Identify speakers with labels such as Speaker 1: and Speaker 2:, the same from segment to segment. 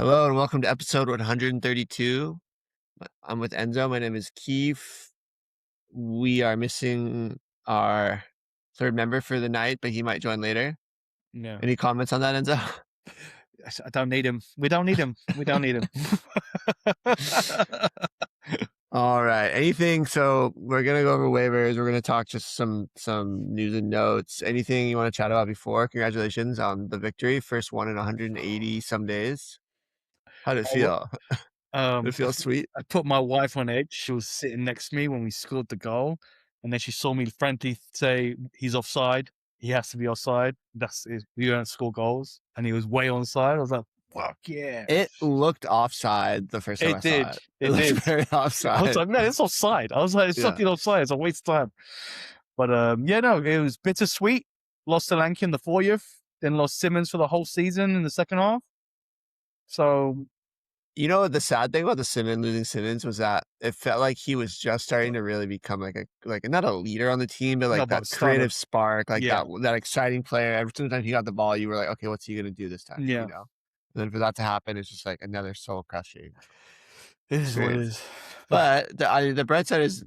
Speaker 1: Hello and welcome to episode 132. I'm with Enzo. My name is Keith. We are missing our third member for the night, but he might join later.
Speaker 2: Yeah.
Speaker 1: Any comments on that, Enzo?
Speaker 2: I don't need him. We don't need him. We don't need him.
Speaker 1: All right. Anything? So we're gonna go over waivers. We're gonna talk just some news and notes. Anything you want to chat about before? Congratulations on the victory. First one in 180 some days. How did it feel? Did it feel sweet?
Speaker 2: I put my wife on edge. She was sitting next to me when we scored the goal, and then she saw me frantically say, "He's offside. He has to be offside. You don't score goals." And he was way onside. I was like, "Fuck yeah!"
Speaker 1: It looked offside the first time I saw it.
Speaker 2: It
Speaker 1: looked
Speaker 2: did.
Speaker 1: very
Speaker 2: I was
Speaker 1: offside.
Speaker 2: like, "Man, it's offside." I was like, "It's fucking offside. It's a waste of time." But yeah, no, it was bittersweet. Lost Solanke in the 40th, then lost Simmons for the whole season in the second half. So,
Speaker 1: You know, the sad thing about losing Simmons was that it felt like he was just starting to really become like not a leader on the team, but like that creative spark, like that exciting player. Every time he got the ball, you were like, okay, what's he gonna do this time?
Speaker 2: yeah.
Speaker 1: You know. And then for that to happen, it's just like another soul crushing.
Speaker 2: It is what it is.
Speaker 1: But the bright side is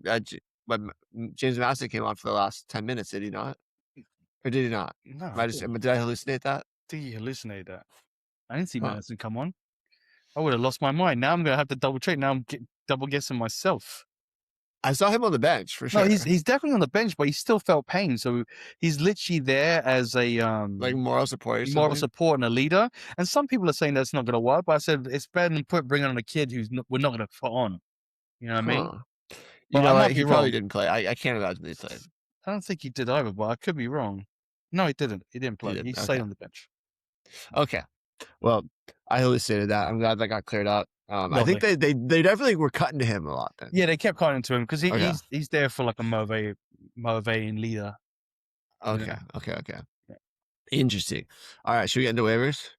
Speaker 1: James Master came on for the last 10 minutes. Did he not? Or did he not?
Speaker 2: No.
Speaker 1: Did I hallucinate that?
Speaker 2: Did you hallucinate that? I didn't see Madison come on. I would have lost my mind. Now I'm going to have to double check. Now I'm double guessing myself.
Speaker 1: I saw him on the bench for sure.
Speaker 2: No, he's definitely on the bench, but he still felt pain. So he's literally there as a
Speaker 1: like moral support,
Speaker 2: and a leader. And some people are saying that's not going to work. But I said it's better than bringing on a kid we're not going to put on. You know what I mean?
Speaker 1: You know what? He probably didn't play. I can't imagine he played.
Speaker 2: I don't think he did either, but I could be wrong. No, he didn't. He didn't play. He stayed on the bench.
Speaker 1: Okay. Well, I hallucinated that. I'm glad that got cleared up. I think they definitely were cutting to him a lot then.
Speaker 2: Yeah, they kept cutting to him because he's there for like a motivating leader.
Speaker 1: Okay. Yeah. Okay. Yeah. Interesting. All right. Should we get into waivers?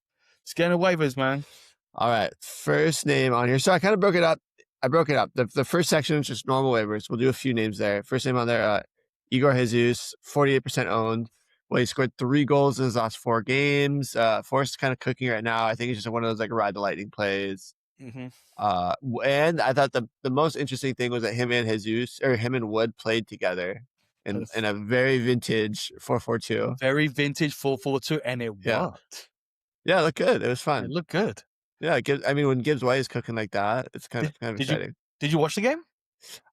Speaker 2: Let's get into waivers, man.
Speaker 1: All right. First name on here. So I kind of broke it up. The first section is just normal waivers. We'll do a few names there. First name on there, Igor Jesus, 48% owned. Well, he scored 3 goals in his last 4 games. Forrest kind of cooking right now. I think it's just one of those like ride the lightning plays.
Speaker 2: Mm-hmm.
Speaker 1: And I thought the most interesting thing was that him and Wood played together in a very vintage 4-4-2.
Speaker 2: Very vintage 4-4-2, and it worked.
Speaker 1: Yeah, it looked good. It was fun.
Speaker 2: It looked good.
Speaker 1: Yeah, I mean, when Gibbs White is cooking like that, it's kind of exciting.
Speaker 2: Did you watch the game?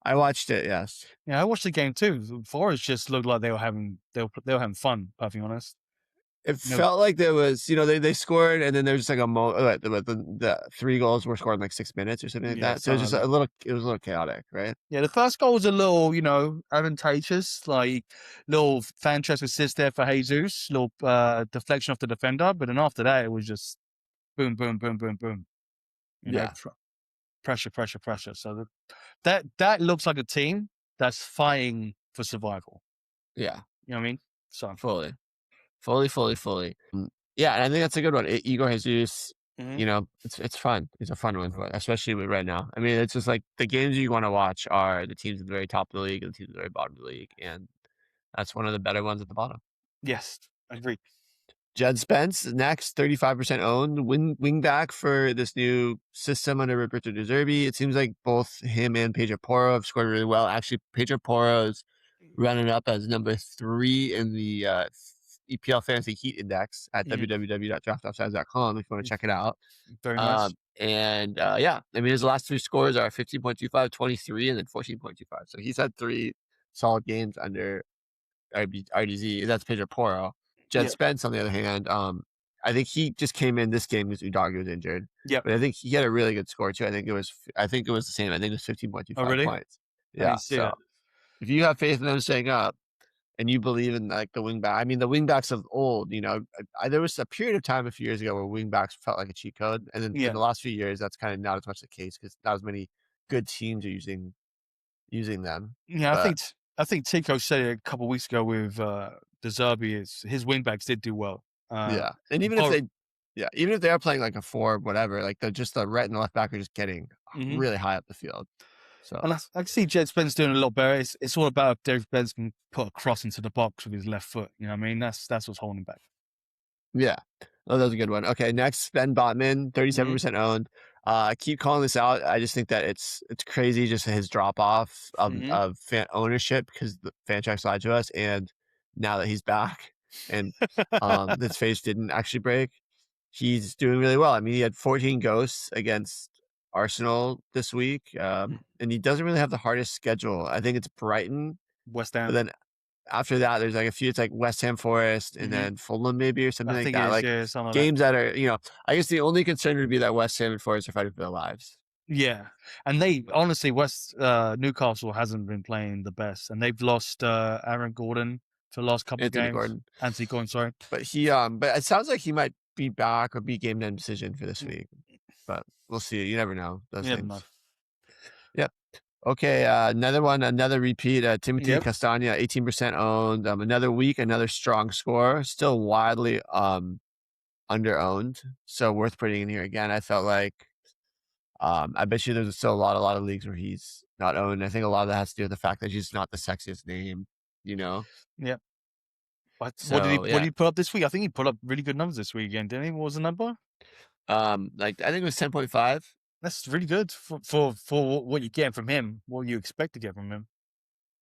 Speaker 1: I watched it. Yes.
Speaker 2: Yeah, I watched the game too. Forrest just looked like they were having fun. To be honest,
Speaker 1: it felt like there was, they scored, and then there's just like the 3 goals were scored in like 6 minutes or something like that. So it was just it was a little chaotic, right?
Speaker 2: Yeah, the first goal was a little, advantageous, like little fantrax assist there for Jesus, little deflection off the defender. But then after that, it was just boom, boom, boom, boom, boom. Pressure. So that looks like a team that's fighting for survival.
Speaker 1: Yeah.
Speaker 2: You know what I mean? So
Speaker 1: fully. Yeah, and I think that's a good one. Igor Jesus, it's fun. It's a fun one, especially right now. I mean, it's just like the games you want to watch are the teams at the very top of the league and the teams at the very bottom of the league, and that's one of the better ones at the bottom.
Speaker 2: Yes, agreed.
Speaker 1: Jed Spence next, 35% owned, wing back for this new system under Roberto De Zerbi. It seems like both him and Pedro Porro have scored really well. Actually, Pedro Porro's running up as number 3 in the EPL Fantasy Heat Index at www.draftoffsides.com if you want to check it out.
Speaker 2: Very nice.
Speaker 1: And yeah, I mean, his last 3 scores are 15.25, 23, and then 14.25. So he's had 3 solid games under RDZ. That's Pedro Porro. Jed Spence, on the other hand, I think he just came in this game because Udogie was injured.
Speaker 2: Yeah,
Speaker 1: but I think he had a really good score too. I think it was the same. I think it was 15.25 points. Yeah. So if you have faith in them staying up, and you believe in like the wing back, I mean, the wing backs of old, there was a period of time a few years ago where wing backs felt like a cheat code, and then in the last few years, that's kind of not as much the case because not as many good teams are using them.
Speaker 2: Yeah, I think Tico said it a couple of weeks ago with De Zerbi. His wing backs did do well.
Speaker 1: Yeah, and even if they are playing like a 4, whatever, like the right and the left back are just getting really high up the field. So,
Speaker 2: and I can see Jed Spence doing a lot better. It's all about if Jed Spence can put a cross into the box with his left foot. You know what I mean? That's what's holding him back.
Speaker 1: Yeah. Oh, that was a good one. Okay, next, Ben Botman, 37% owned. I keep calling this out. I just think that it's crazy, just his drop off of fan ownership, because the fantrax lied to us, and now that he's back and this face didn't actually break, he's doing really well. I mean, he had 14 ghosts against Arsenal this week, and he doesn't really have the hardest schedule. I think it's Brighton,
Speaker 2: West Ham.
Speaker 1: but then after that, there's like a few. It's like West Ham, Forest, and then Fulham maybe, or something like that. Like games that are, I guess the only concern would be that West Ham and Forest are fighting for their lives.
Speaker 2: Yeah, and they honestly, Newcastle hasn't been playing the best, and they've lost Aaron Gordon for the last couple of games. Anthony Gordon, sorry.
Speaker 1: But but it sounds like he might be back or be game time decision for this week. But we'll see. You never know those things. Yep. Okay, another repeat. Timothy Castagne, 18% owned. Another week, another strong score. Still widely under-owned, so worth putting in here again. I felt like I bet you there's still a lot of leagues where he's not owned. I think a lot of that has to do with the fact that he's not the sexiest name,
Speaker 2: Yeah. What
Speaker 1: So,
Speaker 2: did he put up this week? I think he put up really good numbers this week again, didn't he? What was the number?
Speaker 1: Like I think it was 10.5.
Speaker 2: That's really good for what you get from him, what you expect to get from him.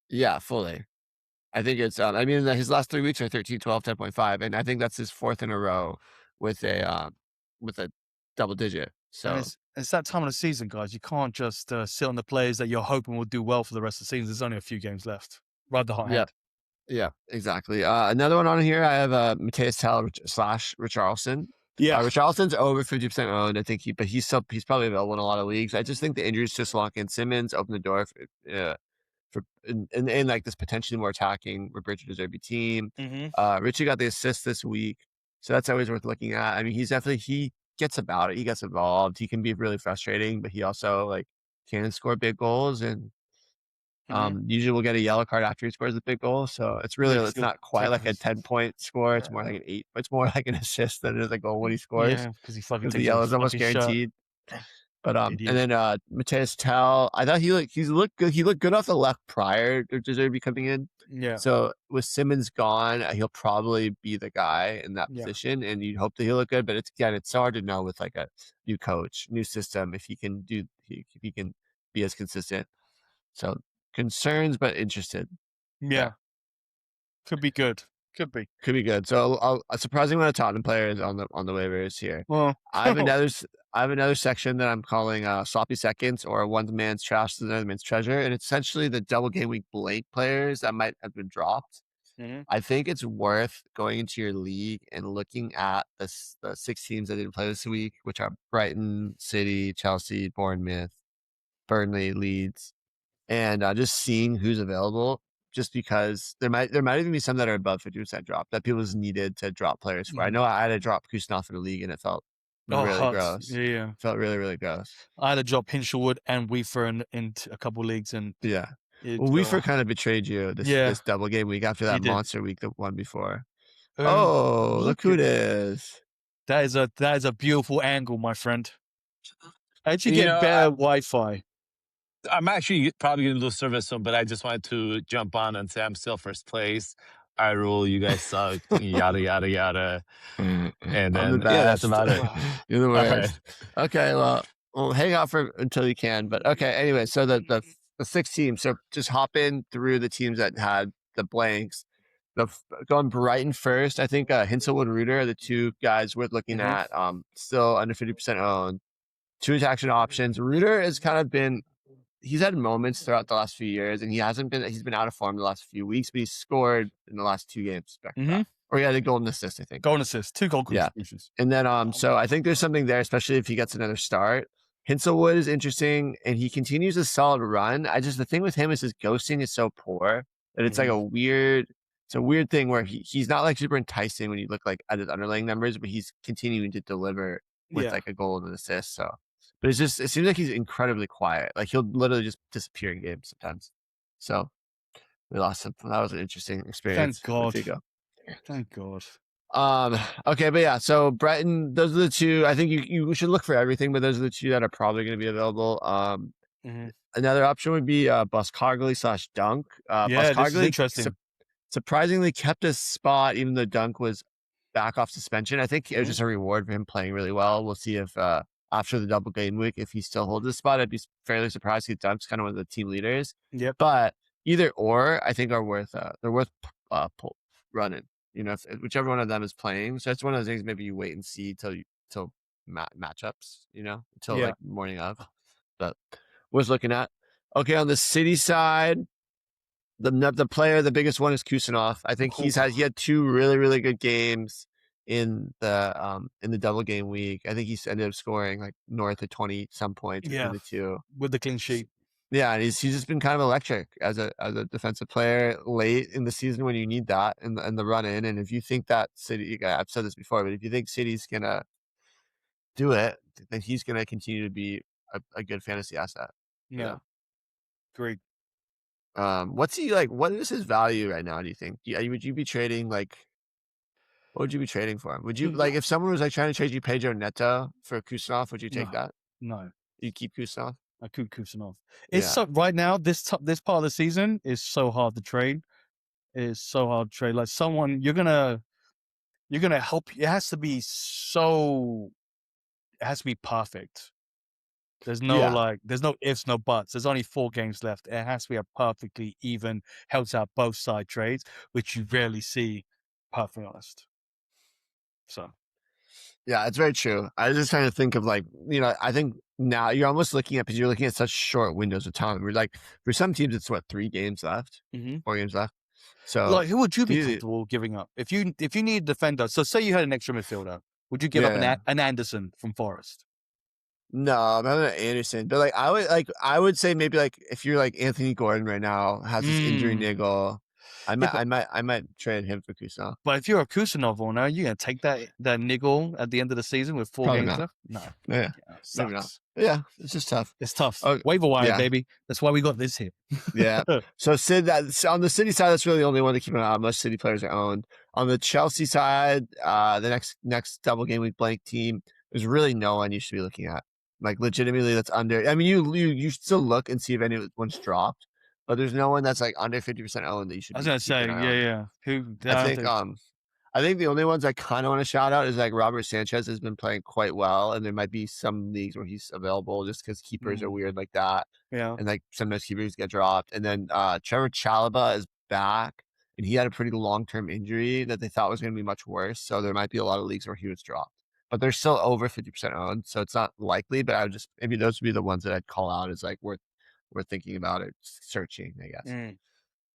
Speaker 1: Yeah, fully. I think it's I mean, his last 3 weeks are 13, 12, 10.5, and I think that's his fourth in a row with a double digit. So
Speaker 2: and it's that time of the season, guys. You can't just sit on the players that you're hoping will do well for the rest of the season. There's only a few games left. Ride the hot hand.
Speaker 1: Yeah, exactly. Another one on here, I have Matthias Tell / Richarlison.
Speaker 2: Yeah,
Speaker 1: Richarlison's over 50% owned. I think he's probably available in a lot of leagues. I just think the injuries to Solanke and Simmons open the door for in like this potentially more attacking Roberto De Zerbi team. Richie got the assist this week, so that's always worth looking at. I mean, he gets about it. He gets involved. He can be really frustrating, but he also like can score big goals, and usually we'll get a yellow card after he scores a big goal. So it's not quite like a 10-point score. It's more like an 8. It's more like an assist than it is a goal when he scores.
Speaker 2: Yeah, because
Speaker 1: the yellow is almost guaranteed. But and then Matthias Tell, I thought he looked good. He looked good off the left prior to De Zerbi coming in.
Speaker 2: Yeah.
Speaker 1: So with Simmons gone, he'll probably be the guy in that position, and you'd hope that he'll look good. But it's hard to know with like a new coach, new system, if he can be as consistent. So concerns, but interested.
Speaker 2: Yeah. Could be good. Could be
Speaker 1: good. So a surprising amount of Tottenham players on the waivers here.
Speaker 2: Well,
Speaker 1: I have another section that I'm calling sloppy seconds, or one man's trash to another man's treasure, and it's essentially the double game week blank players that might have been dropped. I think it's worth going into your league and looking at the 6 teams that didn't play this week, which are Brighton, City, Chelsea, Bournemouth, Burnley, Leeds, and just seeing who's available. Just because there might even be some that are above 50% drop that people just needed to drop players for. I know I had to drop Kusnov for the league, and it felt really gross.
Speaker 2: Yeah,
Speaker 1: felt really, really gross.
Speaker 2: I had to drop Hinshelwood and Waiver in a couple leagues, and
Speaker 1: Waiver kind of betrayed you this double game week after that monster week, the one before. Look who it is!
Speaker 2: That is a beautiful angle, my friend. How'd you get better Wi-Fi?
Speaker 3: I'm actually probably going to lose service soon, but I just wanted to jump on and say I'm still first place. I rule. You guys suck. Yada yada yada. And then that's about it.
Speaker 1: You're the worst. Right. Okay, well, hang out until you can. But okay, anyway, so the 6 teams. So just hop in through the teams that had the blanks. Going Brighton first. I think Hinshelwood and Reuter are the 2 guys worth looking at. Still under 50% owned. 2 action options. Reuter has kind of been. He's had moments throughout the last few years, and he's been out of form the last few weeks, but he's scored in the last 2 games. Or the golden assist, I think.
Speaker 2: Golden assist, 2 goal contributions.
Speaker 1: And then so I think there's something there, especially if he gets another start. Hinshelwood is interesting, and he continues a solid run. The thing with him is his ghosting is so poor that it's like a weird thing where he's not like super enticing when you look like at his underlying numbers, but he's continuing to deliver with like a goal and an assist. So. But it seems like he's incredibly quiet. Like he'll literally just disappear in games sometimes. So we lost him. That was an interesting experience.
Speaker 2: Thank God.
Speaker 1: Okay, but yeah. So Brighton, those are the 2. I think you should look for everything, but those are the 2 that are probably going to be available. Another option would be Buscagli / Dunk.
Speaker 2: This is interesting.
Speaker 1: Surprisingly kept his spot, even though Dunk was back off suspension. I think it was just a reward for him playing really well. We'll see if after the double game week, if he still holds his spot. I'd be fairly surprised. He's kind of one of the team leaders.
Speaker 2: Yep.
Speaker 1: But either or, I think are worth running. You know, if whichever one of them is playing. So it's one of those things. Maybe you wait and see till matchups. You know, until like morning of. But was looking at. Okay, on the City side, the biggest one is Kusanov. I think he had 2 really, really good games in the double game week. I think he ended up scoring like north of 20 some points between the two
Speaker 2: with the clean sheet.
Speaker 1: Yeah, and he's just been kind of electric as a defensive player late in the season when you need that in the run in. And if you think that City, I've said this before, but if you think City's gonna do it, then he's gonna continue to be a good fantasy asset.
Speaker 2: Yeah, great.
Speaker 1: What's he like? What is his value right now? Do you think? Would you be trading like? What would you be trading for him? Would you like if someone was like trying to trade you Pedro Neto for Kusanov? Would you take that?
Speaker 2: No,
Speaker 1: you keep Kusanov.
Speaker 2: I could Kusanov. It's so right now. This part of the season is so hard to trade. It's so hard to trade. Like someone you're gonna help. It has to be so. It has to be perfect. There's no there's no ifs, no buts. There's only 4 games left. It has to be a perfectly even, helps out both side trades, which you rarely see, perfectly honest. So,
Speaker 1: yeah, it's very true. I was just trying to think of like, you know, I think now you're almost looking at, because you're looking at such short windows of time. We're like, for some teams, it's 3 games left, 4 games left. So,
Speaker 2: like, who would you be comfortable giving up if you need a defender? So, say you had an extra midfielder, would you give up an Anderson from Forest?
Speaker 1: No, I'm not an Anderson, but like I would say maybe like if you're like Anthony Gordon right now has this injury niggle, I might trade him for Kusanov.
Speaker 2: But if you're a Kusanov owner, you're gonna take that niggle at the end of the season with 4 games left? No.
Speaker 1: Yeah, maybe not. Yeah, it's just tough.
Speaker 2: It's tough. Waiver wire, baby. That's why we got this here.
Speaker 1: Yeah. So Sid, on the City side, that's really the only one to keep an eye on. Most City players are owned. On the Chelsea side, the next double game week blank team, there's really no one you should be looking at. Like legitimately, that's under. I mean, you still look and see if anyone's dropped, but there's no one that's like under 50% owned that you should.
Speaker 2: I was gonna say, yeah. Who?
Speaker 1: I think the only ones I kind of want to shout out is like Robert Sanchez has been playing quite well, and there might be some leagues where he's available just because keepers are weird like that.
Speaker 2: Yeah,
Speaker 1: and like sometimes keepers get dropped, and then Trevor Chalobah is back, and he had a pretty long-term injury that they thought was going to be much worse, so there might be a lot of leagues where he was dropped. But they're still over 50% owned, so it's not likely. But I would just maybe those would be the ones that I'd call out as like worth thinking about it, searching, I guess.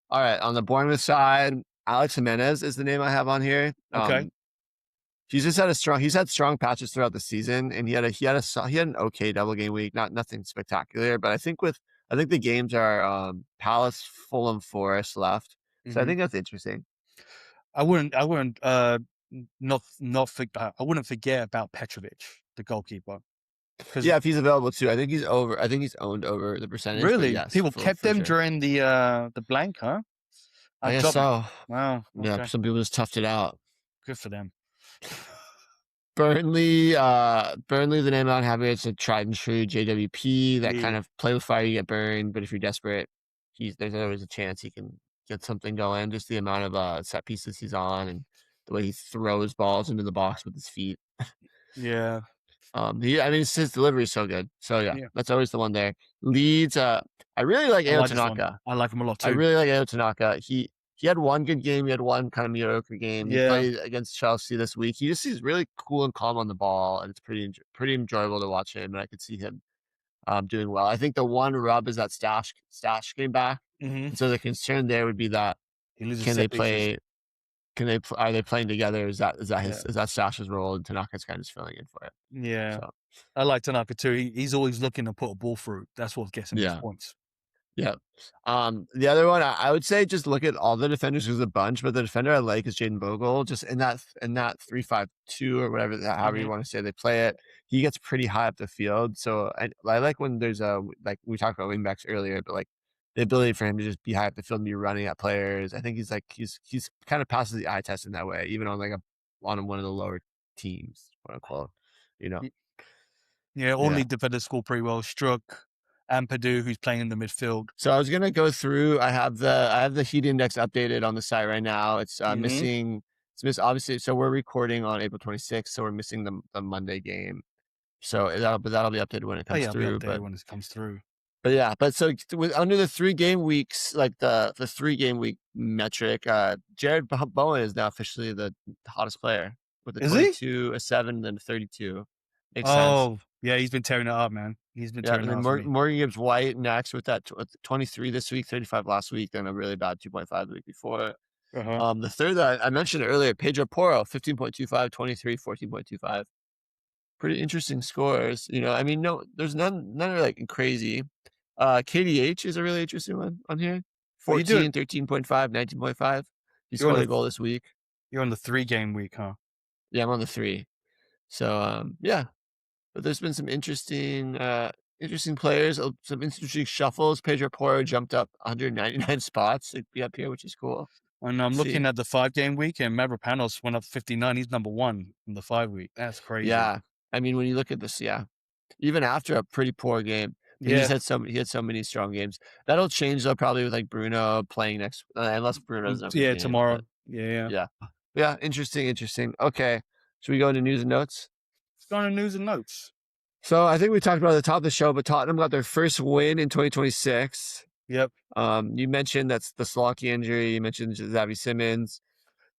Speaker 1: All right, on the Bournemouth side, Alex Jimenez is the name I have on here.
Speaker 2: Okay,
Speaker 1: he's had strong patches throughout the season, and he had an okay double game week, nothing spectacular. But I think the games are Palace, Fulham, Forest left, so I think that's interesting.
Speaker 2: I wouldn't forget about Petrovic, the goalkeeper.
Speaker 1: Yeah, if he's available too, I think he's owned over the percentage.
Speaker 2: Really?
Speaker 1: Yes,
Speaker 2: people kept him during the blank, huh?
Speaker 1: I guess so.
Speaker 2: Wow. Okay.
Speaker 1: Yeah, some people just toughed it out.
Speaker 2: Good for them.
Speaker 1: Burnley, the name I don't have here, it's a tried and true JWP that kind of play with fire, you get burned. But if you're desperate, there's always a chance he can get something going. Just the amount of set pieces he's on and the way he throws balls into the box with his feet.
Speaker 2: Yeah.
Speaker 1: His delivery is so good. So yeah, that's always the one there. Leeds, I really like Ayo Tanaka.
Speaker 2: I like him a lot too.
Speaker 1: I really like Ayo Tanaka. He had one good game. He had one kind of mediocre game. He played against Chelsea this week. He's really cool and calm on the ball, and it's pretty enjoyable to watch him. And I could see him doing well. I think the one rub is that Stash came back. And so the concern there would be that are they playing together? Is that Stash's role, and Tanaka's kind of just filling in for it?
Speaker 2: Yeah, so. I like Tanaka too. He's always looking to put a ball through. That's what gets him his points.
Speaker 1: Yeah. The other one, I would say just look at all the defenders. There's a bunch, but the defender I like is Jaden Bogle. Just in that 3-5-2 or whatever, however you want to say they play it, he gets pretty high up the field. So I like when there's like we talked about wingbacks earlier, but like the ability for him to just be high up the field and be running at players. I think he's kind of passes the eye test in that way, even on on one of the lower teams, quote unquote. You know.
Speaker 2: Yeah, only defenders score pretty well. Struck. And Purdue, who's playing in the midfield.
Speaker 1: So I was gonna go through. I have the heat index updated on the site right now. It's missing Obviously, so we're recording on April 26th, so we're missing the Monday game. So that'll be updated when it comes through.
Speaker 2: But when it comes through.
Speaker 1: But yeah, so under the 3 game weeks, like the 3 game week metric, Jared Bowen is now officially the hottest player with a 22, a 7, and a 32. Makes sense.
Speaker 2: Yeah, he's been tearing it up, man. He's been tearing it up.
Speaker 1: Morgan Gibbs White next with that 23 this week, 35 last week, then a really bad 2.5 the week before. The third that I mentioned earlier, Pedro Porro, 15.25, 23, 14.25. Pretty interesting scores. I mean, there's none are like crazy. KDH is a really interesting one on here. 14, 13.5, 19.5. He scored a goal this week.
Speaker 2: You're on the 3 game week, huh?
Speaker 1: Yeah, I'm on the 3. So yeah. But there's been some interesting players, some interesting shuffles. Pedro Porro jumped up 199 spots to be up here, which is cool.
Speaker 2: And I'm looking at the 5 game week, and Mavropanos went up 59. He's number 1 in the 5 week. That's crazy.
Speaker 1: Yeah, I mean, when you look at this, even after a pretty poor game, he had so many strong games. That'll change though, probably with like Bruno playing next, unless Bruno's
Speaker 2: tomorrow.
Speaker 1: Yeah. Interesting. Okay, should we go into news and notes?
Speaker 2: Let's go into news and notes.
Speaker 1: So I think we talked about at the top of the show, but Tottenham got their first win in 2026.
Speaker 2: Yep.
Speaker 1: You mentioned that's the Slocky injury. You mentioned Xavi Simons.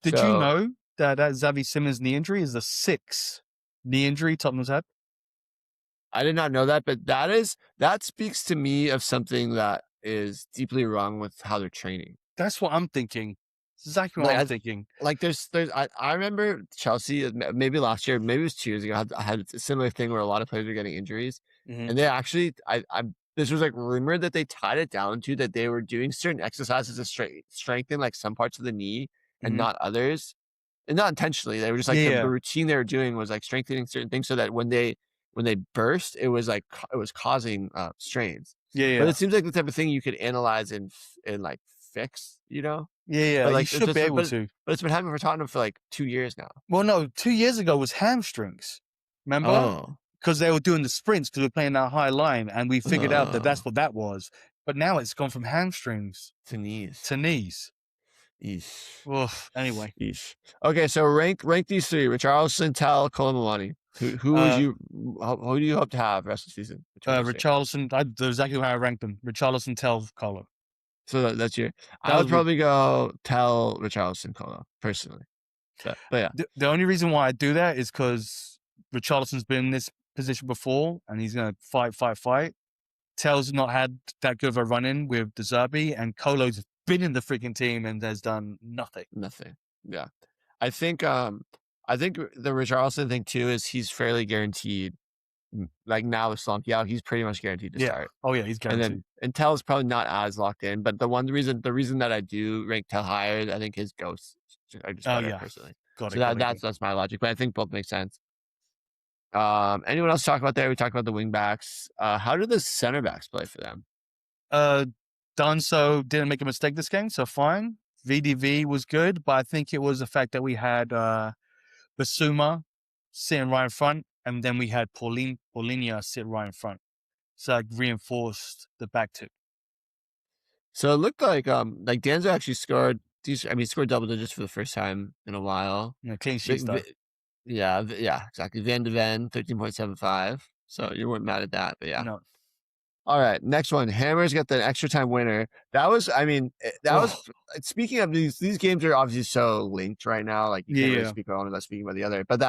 Speaker 2: Did you know that Xavi Simons knee injury is the 6th knee injury Tottenham's had?
Speaker 1: I did not know that, but that speaks to me of something that is deeply wrong with how they're training.
Speaker 2: That's what I'm thinking. That's exactly what I'm thinking.
Speaker 1: Like I remember Chelsea, maybe last year, maybe it was 2 years ago, I had a similar thing where a lot of players were getting injuries. And they actually, this was like rumored that they tied it down to that they were doing certain exercises to strengthen like some parts of the knee and not others. And not intentionally. They were just like the routine they were doing was like strengthening certain things so that when they burst, it was like it was causing strains. But it seems like the type of thing you could analyze and like fix,
Speaker 2: Yeah,
Speaker 1: but like,
Speaker 2: you should be able to.
Speaker 1: But it's been happening for Tottenham for like 2 years now.
Speaker 2: Well, no, 2 years ago was hamstrings. Remember?
Speaker 1: Oh.
Speaker 2: Because they were doing the sprints because we were playing that high line, and we figured out that that's what that was. But now it's gone from hamstrings
Speaker 1: to knees.
Speaker 2: Eesh. Well, anyway.
Speaker 1: Eesh. Okay, so rank these 3: Richarlison, Tell, Colomani. Who do you hope to have rest of the season?
Speaker 2: Richarlison. That's exactly how I ranked them. Richarlison, Tell, Colo.
Speaker 1: So that's your. I would probably go Tell, Richarlison, Colo personally. But yeah,
Speaker 2: the only reason why I do that is because Richarlison's been in this position before, and he's gonna fight. Tell's not had that good of a run in with De Zerbi, and Colo's been in the freaking team and has done nothing.
Speaker 1: Yeah, I think the Richarlison thing too is he's fairly guaranteed. Like now with Slonky out, he's pretty much guaranteed to start.
Speaker 2: Oh yeah, he's guaranteed.
Speaker 1: And Tell is probably not as locked in, but the reason that I do rank Tell higher, I think his ghosts are just better personally. That's my logic, but I think both make sense. Anyone else talk about there? We talked about the wing backs. How did the center backs play for them?
Speaker 2: Danso didn't make a mistake this game, so fine. VDV was good, but I think it was the fact that we had Basuma sitting right in front, and then we had Paulinho sit right in front. So it reinforced the back two.
Speaker 1: So it looked like Danzo actually scored. He scored double digits for the first time in a while.
Speaker 2: Yeah, clean sheet stuff.
Speaker 1: Yeah, exactly. Van de Ven, 13.75. So you weren't mad at that, but yeah.
Speaker 2: No.
Speaker 1: All right, next one. Hammers got the extra time winner. That was speaking of these games are obviously so linked right now. Like you can't really speak about one without speaking about the other. But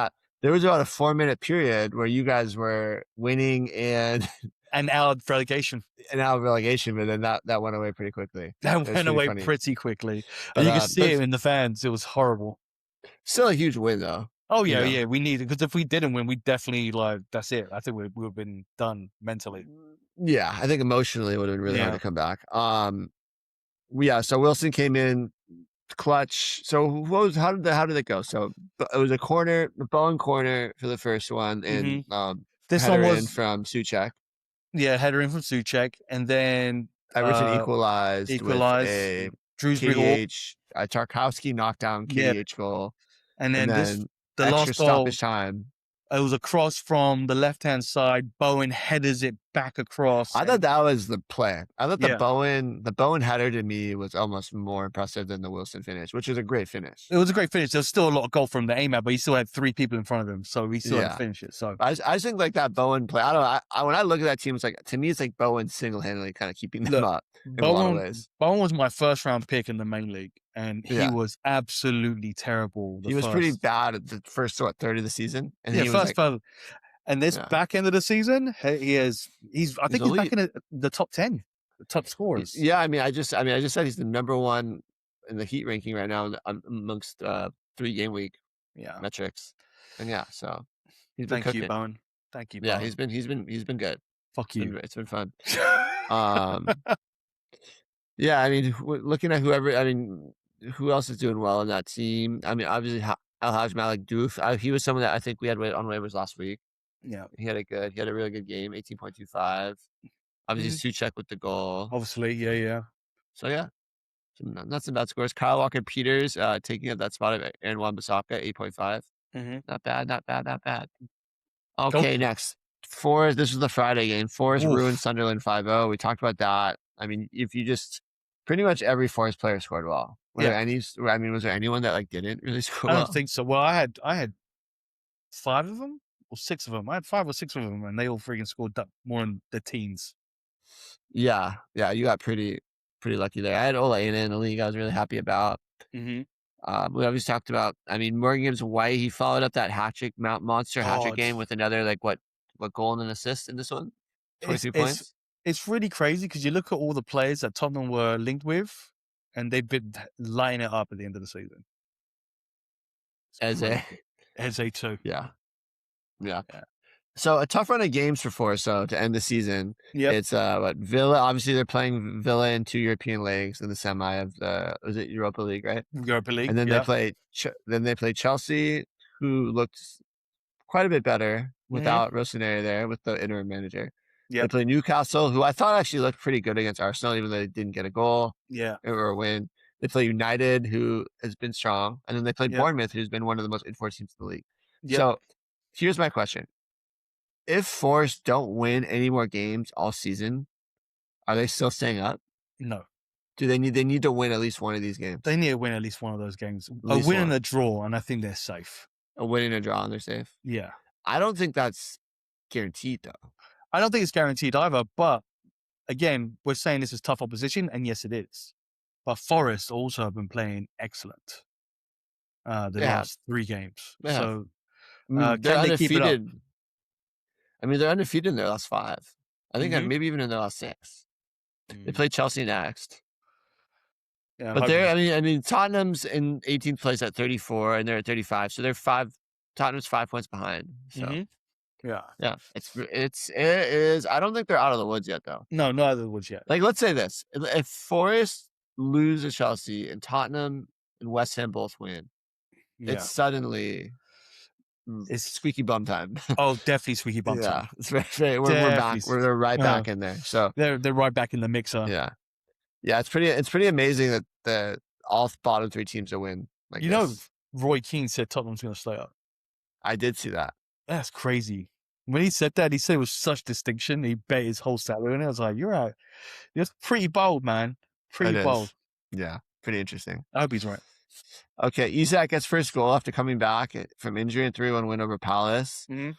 Speaker 1: there was about a 4-minute period where you guys were winning and
Speaker 2: out of relegation.
Speaker 1: But then that went away pretty quickly.
Speaker 2: That went away pretty quickly. But, you can see it in the fans. It was horrible.
Speaker 1: Still a huge win though.
Speaker 2: Oh yeah, we need it because if we didn't win, we definitely that's it. I think we would have been done mentally.
Speaker 1: Yeah, I think emotionally it would have been really hard to come back. So Wilson came in clutch. So how did it go? So it was a corner, the Bowen corner for the first one, and
Speaker 2: this one was
Speaker 1: in from Souček.
Speaker 2: Yeah, header in from Souček, and then
Speaker 1: Everton equalized with a KDH, Tarkowski knockdown KDH goal,
Speaker 2: and then the
Speaker 1: extra
Speaker 2: last goal,
Speaker 1: stoppage time.
Speaker 2: It was a cross from the left-hand side. Bowen headers it back across.
Speaker 1: I thought that was the play. I thought
Speaker 2: Yeah.
Speaker 1: the Bowen header to me was almost more impressive than the Wilson finish, which was a great finish.
Speaker 2: It was a great finish. There's still a lot of goal from the aim at, but he still had 3 people in front of him, so he still had to finish it. So
Speaker 1: I just think like that Bowen play. I don't know. When I look at that team, it's like, to me, it's like Bowen single-handedly kind of keeping them up in a lot of ways.
Speaker 2: Bowen was my first-round pick in the main league, and he was absolutely terrible.
Speaker 1: He was pretty bad at the first third of the season, and
Speaker 2: he was like, and this back end of the season, he's back in the top 10, the top scorers.
Speaker 1: Yeah, I just said he's the number 1 in the Heat ranking right now amongst 3 game week metrics, and so he's been cooking.
Speaker 2: Thank you, Bowen. Thank you,
Speaker 1: Bowen.
Speaker 2: Yeah,
Speaker 1: he's been good.
Speaker 2: Fuck you.
Speaker 1: It's been fun. Yeah, I mean, looking at who else is doing well in that team? I mean, obviously Al-Haj Malik Diouf. He was someone that I think we had on waivers last week.
Speaker 2: Yeah,
Speaker 1: he had a really good game, 18.25. Obviously, Suchek with the goal.
Speaker 2: Obviously, yeah.
Speaker 1: So yeah, not some bad scores. Kyle Walker-Peters taking up that spot of Aaron Wan-Bissaka, 8.5. Not bad. Okay, next. Forest. This was the Friday game. Forest ruined Sunderland 5-0. We talked about that. I mean, if you just pretty much every Forest player scored well. Was there anyone that didn't really score well?
Speaker 2: I don't think so. Well, I had 5 of them. Or 6 of them. I had 5 or 6 of them, and they all freaking scored more in the teens.
Speaker 1: Yeah, you got pretty lucky there. I had Ola Aina in the league. I was really happy about. We always talked about. I mean, Morgan Gibbs White. He followed up that monster hat trick game with another what goal and an assist in this one. 22 points.
Speaker 2: It's really crazy because you look at all the players that Tottenham were linked with, and they've been lighting it up at the end of the season. Eze too.
Speaker 1: Yeah. So a tough run of games for Forest to end the season.
Speaker 2: Yeah.
Speaker 1: It's Villa. Obviously, they're playing Villa in 2 European legs in the semi of was it Europa League, right?
Speaker 2: Europa League.
Speaker 1: And then they play Chelsea, who looked quite a bit better without Rossoneri there with the interim manager.
Speaker 2: Yeah.
Speaker 1: They play Newcastle, who I thought actually looked pretty good against Arsenal, even though they didn't get a goal.
Speaker 2: Yeah.
Speaker 1: Or a win. They play United, who has been strong, and then they play Bournemouth, who's been one of the most informed teams in the league. Yep. So here's my question. If Forest don't win any more games all season, are they still staying up?
Speaker 2: No.
Speaker 1: Do they need to win at least one of these games?
Speaker 2: They need to win at least one of those games. A win and a draw, and I think they're safe.
Speaker 1: A win and a draw, and they're safe?
Speaker 2: Yeah.
Speaker 1: I don't think that's guaranteed, though.
Speaker 2: I don't think it's guaranteed either, but again, we're saying this is tough opposition, and yes, it is. But Forest also have been playing excellent last 3 games. So
Speaker 1: they're undefeated. They're undefeated in their last 5. I think maybe even in their last 6. They play Chelsea next. Yeah, but Tottenham's in 18th place at 34, and they're at 35. So Tottenham's 5 points behind. So
Speaker 2: yeah,
Speaker 1: it is. I don't think they're out of the woods yet, though.
Speaker 2: No, not out of the woods yet.
Speaker 1: Let's say this: if Forest lose to Chelsea and Tottenham and West Ham both win, it's suddenly squeaky bum time.
Speaker 2: Oh, definitely squeaky bum time.
Speaker 1: It's very, we're back. We're right back in there. So
Speaker 2: they're right back in the mixer.
Speaker 1: Yeah. It's pretty amazing that all bottom 3 teams are win.
Speaker 2: Roy Keane said Tottenham's going to stay up.
Speaker 1: I did see that.
Speaker 2: That's crazy. When he said that, he said it with such distinction. He bet his whole salary, and I was like, "You're right. You're pretty bold, man. Pretty bold."
Speaker 1: Yeah, pretty interesting.
Speaker 2: I hope he's right.
Speaker 1: Okay, Isak gets first goal after coming back from injury and 3-1 win over Palace. It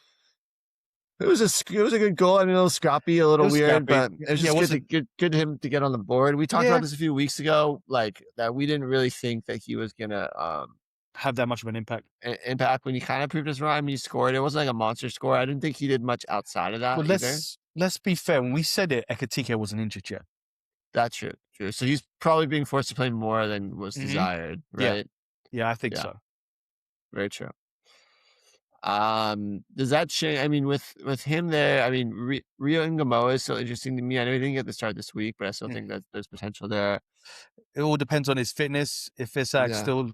Speaker 1: was a good goal. A little scrappy, a little weird, but it was just good to him to get on the board. We talked about this a few weeks ago, that we didn't really think that he was gonna
Speaker 2: have that much of an impact.
Speaker 1: When he kind of proved us wrong. He scored. It wasn't like a monster score. I didn't think he did much outside of that.
Speaker 2: Well, let's be fair. When we said it, Ekitike wasn't injured yet.
Speaker 1: That's true. So he's probably being forced to play more than was desired, right?
Speaker 2: Yeah, I think so.
Speaker 1: Very true. Does that change? With him there, Rio Ngamoa is still interesting to me. I know he didn't get the start this week, but I still think that there's potential there.
Speaker 2: It all depends on his fitness. If Isak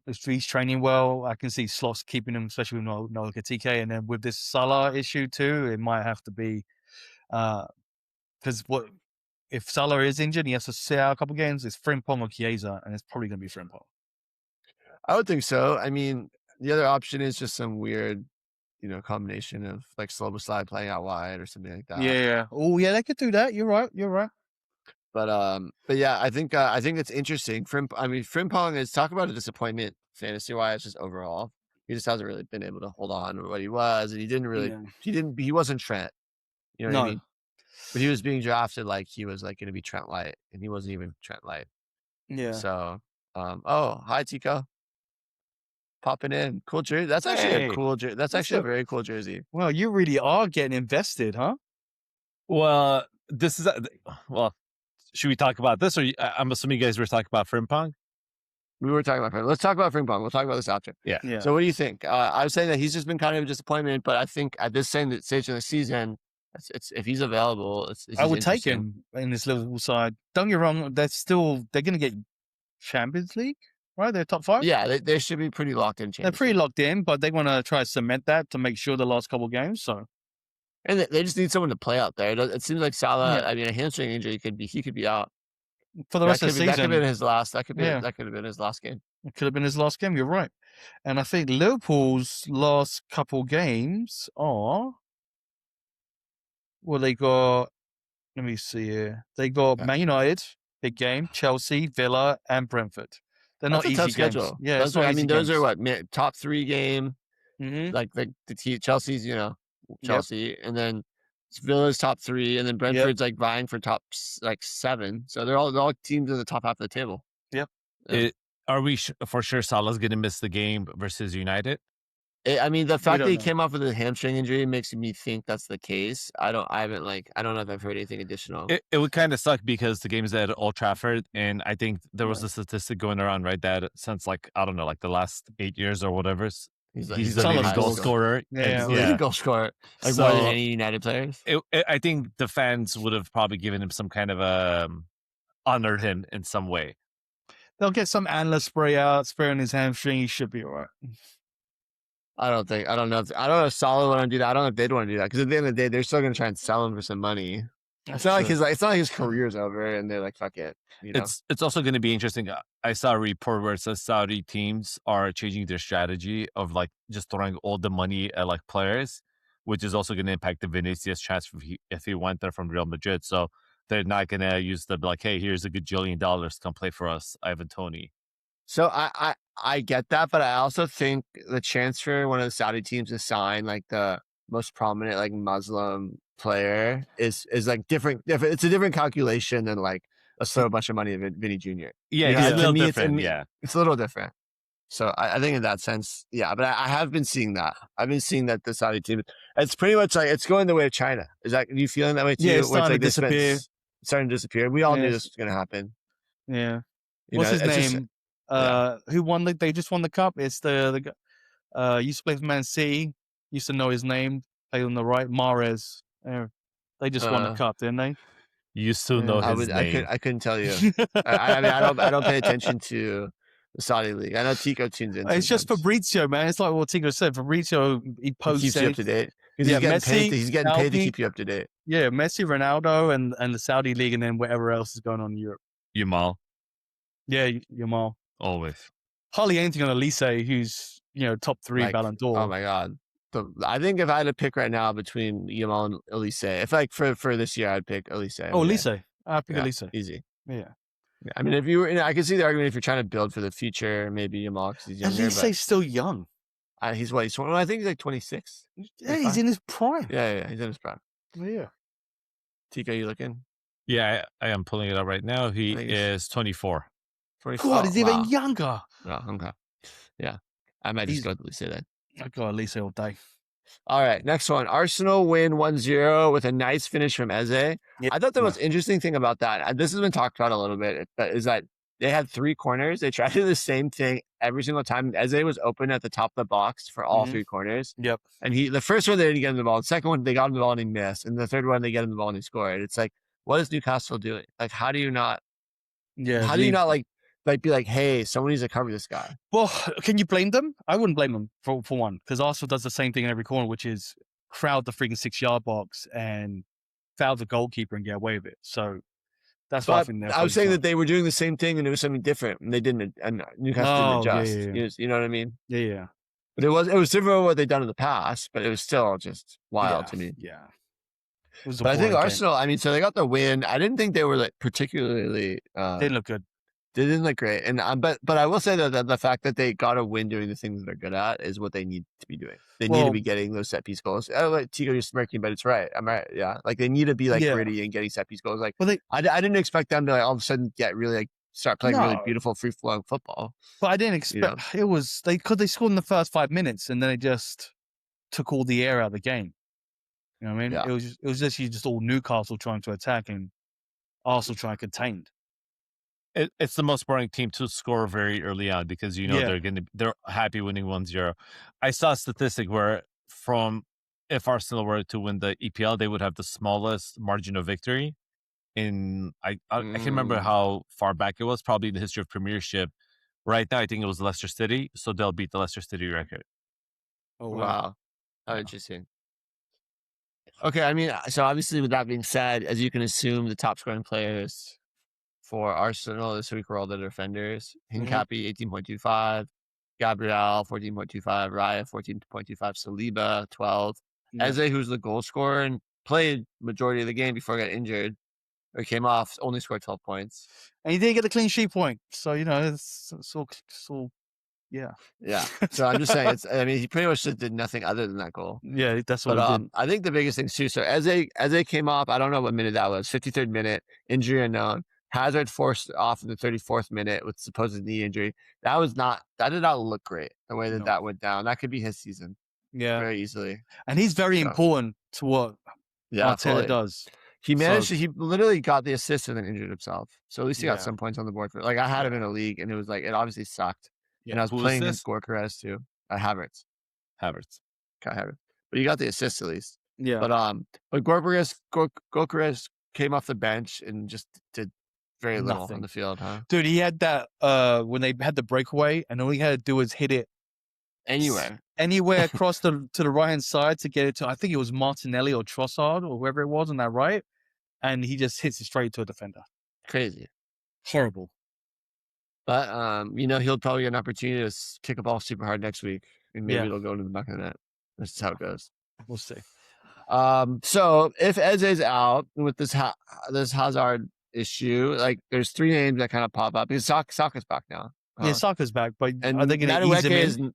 Speaker 2: if he's training well, I can see slots keeping him, especially with Noel Ekitike. And then with this Salah issue too, it might have to be because if Salah is injured, he has to sit out a couple games. It's Frimpong or Chiesa, and it's probably going to be Frimpong.
Speaker 1: I would think so. The other option is just some weird combination of like Slobosly playing out wide or something like that.
Speaker 2: Yeah. Oh, yeah, they could do that. You're right.
Speaker 1: But yeah, I think it's interesting. Frimpong is, talk about a disappointment fantasy wise, just overall. He just hasn't really been able to hold on to what he was, and he wasn't Trent. You know what I mean? But he was being drafted like he was like going to be Trent Light, and he wasn't even Trent Light.
Speaker 2: Yeah.
Speaker 1: So, oh, hi Tico, popping in, cool jersey. That's actually a cool jersey. That's actually a very cool jersey.
Speaker 2: Well, you really are getting invested, huh?
Speaker 3: Well, this is should we talk about this, or I'm assuming you guys were talking about Frimpong?
Speaker 1: We were talking about Frimpong. Let's talk about Frimpong. We'll talk about this after.
Speaker 3: Yeah.
Speaker 1: So what do you think? I was saying that he's just been kind of a disappointment, but I think at this stage of the season, it's if he's available,
Speaker 2: I would take him in this Liverpool side. Don't get me wrong, they're going to get Champions League, right? They're top 5.
Speaker 1: Yeah, they should be pretty locked in.
Speaker 2: They're pretty locked in, but they want to try to cement that to make sure the last couple of games. So,
Speaker 1: and they just need someone to play out there. It seems like Salah. Yeah. I mean, a hamstring injury he could be out
Speaker 2: for the rest of the season.
Speaker 1: That could have been his last. That could have been his last game.
Speaker 2: It could have been his last game. You're right. And I think Liverpool's last couple games are, well, they got, let me see here. They got Man United, big game, Chelsea, Villa, and Brentford. They're not easy games.
Speaker 1: Schedule.
Speaker 2: Yeah,
Speaker 1: those are what, top 3 game.
Speaker 2: Mm-hmm.
Speaker 1: Like the Chelsea's, Chelsea, and then Villa's top 3, and then Brentford's like vying for top 7. So they're all teams in the top half of the table.
Speaker 2: Yep.
Speaker 3: Are we for sure Salah's going to miss the game versus United?
Speaker 1: The fact that he came off with a hamstring injury makes me think that's the case. I don't know if I've heard anything additional.
Speaker 3: It would kind of suck because the game is at Old Trafford, and I think there was a statistic going around, right, that since the last 8 years or whatever, he's the leading goal scorer.
Speaker 1: Leading goal scorer, more than any United players.
Speaker 3: I think the fans would have probably given him some kind of honored him in some way.
Speaker 2: They'll get some analyst spray on his hamstring. He should be all right.
Speaker 1: I don't know if Salah would want to do that. I don't know if they'd want to do that, because at the end of the day, they're still going to try and sell him for some money. It's not like his career's over and they're like, fuck it.
Speaker 3: It's also going to be interesting. I saw a report where it says Saudi teams are changing their strategy of just throwing all the money at players, which is also going to impact the Vinicius transfer if he went there from Real Madrid. So they're not going to use hey, here's a good $1 billion, come play for us, Ivan Toney.
Speaker 1: So I get that, but I also think the chance for one of the Saudi teams to sign the most prominent Muslim player is different. It's a different calculation than let's throw a bunch of money at Vinny Jr.
Speaker 3: Yeah, it's a little different.
Speaker 1: It's a little different. So I think in that sense, yeah. But I have been seeing that. I've been seeing that the Saudi team, it's pretty much it's going the way of China. Are you feeling that way too?
Speaker 2: Yeah, it's starting to disappear.
Speaker 1: Starting to disappear. We all knew this was going to happen.
Speaker 2: Yeah. What's his name? Who won they just won the cup? It's the used to play for Man City, used to know his name, played on the right, Mahrez. They just won the cup, didn't they?
Speaker 3: Used to know his name.
Speaker 1: I couldn't tell you. I don't pay attention to the Saudi league. I know Tico tunes in.
Speaker 2: It's just Fabrizio, man. It's like what Tico said. Fabrizio, he
Speaker 1: keeps you up to date. He's getting paid to keep you up to date.
Speaker 2: Yeah, Messi, Ronaldo, and the Saudi league, and then whatever else is going on in Europe.
Speaker 3: Yamal.
Speaker 2: Yeah, Yamal.
Speaker 3: Always.
Speaker 2: Hardly anything on Elise, who's top 3 Ballon d'Or.
Speaker 1: Oh my god! I think if I had to pick right now between Yamal and Elise, if for this year, I'd pick Elise.
Speaker 2: Oh, Elise. I'd pick Elise.
Speaker 1: Easy.
Speaker 2: Yeah.
Speaker 1: I mean, if you were, I can see the argument if you're trying to build for the future, maybe Yamal because he's younger.
Speaker 2: Elise's still young.
Speaker 1: He's what? I think he's 26.
Speaker 2: Yeah, he's in his prime.
Speaker 1: Yeah, he's in his prime.
Speaker 2: Yeah.
Speaker 1: Tico, you looking?
Speaker 3: Yeah, I am pulling it up right now. He is 24.
Speaker 2: God, he's even younger.
Speaker 1: Oh, okay. Yeah. I might just go with Elise then.
Speaker 2: I got Elise all day.
Speaker 1: All right, next one. Arsenal win 1-0 with a nice finish from Eze. Yep. I thought the most interesting thing about that, this has been talked about a little bit, is that they had 3 corners. They tried to do the same thing every single time. Eze was open at the top of the box for all 3 corners.
Speaker 2: Yep.
Speaker 1: And the first one, they didn't get him the ball. The second one, they got him the ball and he missed. And the third one, they get him the ball and he scored. It's what is Newcastle doing? How do you not... Yeah. How do you not be hey, someone needs to cover this guy?
Speaker 2: Well, can you blame them? I wouldn't blame them for one, because Arsenal does the same thing in every corner, which is crowd the freaking 6-yard box and foul the goalkeeper and get away with it. So that's what I think.
Speaker 1: I was saying that they were doing the same thing and it was something different, and they didn't. And Newcastle didn't adjust. You know what I mean?
Speaker 2: Yeah.
Speaker 1: But it was similar to what they'd done in the past, but it was still just wild to me.
Speaker 2: Yeah. It was a
Speaker 1: but I think
Speaker 2: boring
Speaker 1: Arsenal, I mean, so they got the win. I didn't think they were like particularly
Speaker 2: They didn't look good.
Speaker 1: they didn't look great. And but I will say that the fact that they got a win doing the things that they're good at is what they need to be doing. They need to be getting those set piece goals. I like Tico, you're smirking, but it's right. I'm right. Yeah, like they need to be like gritty and getting set piece goals. Like I didn't expect them to like all of a sudden get really like start playing really beautiful free flowing football.
Speaker 2: But I didn't expect it was they scored in the first 5 minutes and then it just took all the air out of the game. You know what I mean?
Speaker 1: Yeah.
Speaker 2: It was just all Newcastle trying to attack and Arsenal trying to contain.
Speaker 3: It's the most boring team to score very early on because they're happy winning 1-0. I saw a statistic where if Arsenal were to win the EPL, they would have the smallest margin of victory. I can't remember how far back it was, probably in the history of Premiership. Right now, I think it was Leicester City, so they'll beat the Leicester City record.
Speaker 1: Oh wow, how interesting. Okay, I mean, so obviously with that being said, as you can assume, the top scoring players for Arsenal this week were all the defenders. Hincapi 18.25, Gabriel 14.25, Raya 14.25, Saliba 12. Eze, who's the goal scorer and played majority of the game before he got injured or came off, only scored 12 points.
Speaker 2: And he didn't get the clean sheet point. So, it's all yeah.
Speaker 1: So I'm just saying, he pretty much just did nothing other than that goal.
Speaker 2: Yeah, that's what he did.
Speaker 1: I think the biggest thing too, so Eze came off, I don't know what minute that was, 53rd minute, injury unknown. Hazard forced off in the 34th minute with supposed knee injury. That did not look great the way that went down. That could be his season.
Speaker 2: Yeah.
Speaker 1: Very easily.
Speaker 2: And he's very important to what Arteta does.
Speaker 1: He managed he literally got the assist and then injured himself. So at least he got some points on the board for it. Like I had him in a league and it was like, it obviously sucked. Yeah. And I was playing against Gorkarez too. Havertz. Got Havertz. But he got the assist at least.
Speaker 2: Yeah.
Speaker 1: But Gorkarez came off the bench and just did very little on the field, huh?
Speaker 2: Dude, he had that when they had the breakaway and all he had to do was hit it anywhere across to the right hand side to get it to, I think it was Martinelli or Trossard or whoever it was on that right, and he just hits it straight to a defender.
Speaker 1: Crazy,
Speaker 2: horrible.
Speaker 1: But he'll probably get an opportunity to kick a ball super hard next week, and maybe it'll go into the back of the net. That's just how it goes.
Speaker 2: We'll see.
Speaker 1: So if Eze's out with this Hazard issue, like there's 3 names that kind of pop up. Because Saka's back now.
Speaker 2: Yeah, Saka's back, but are they going to ease him in?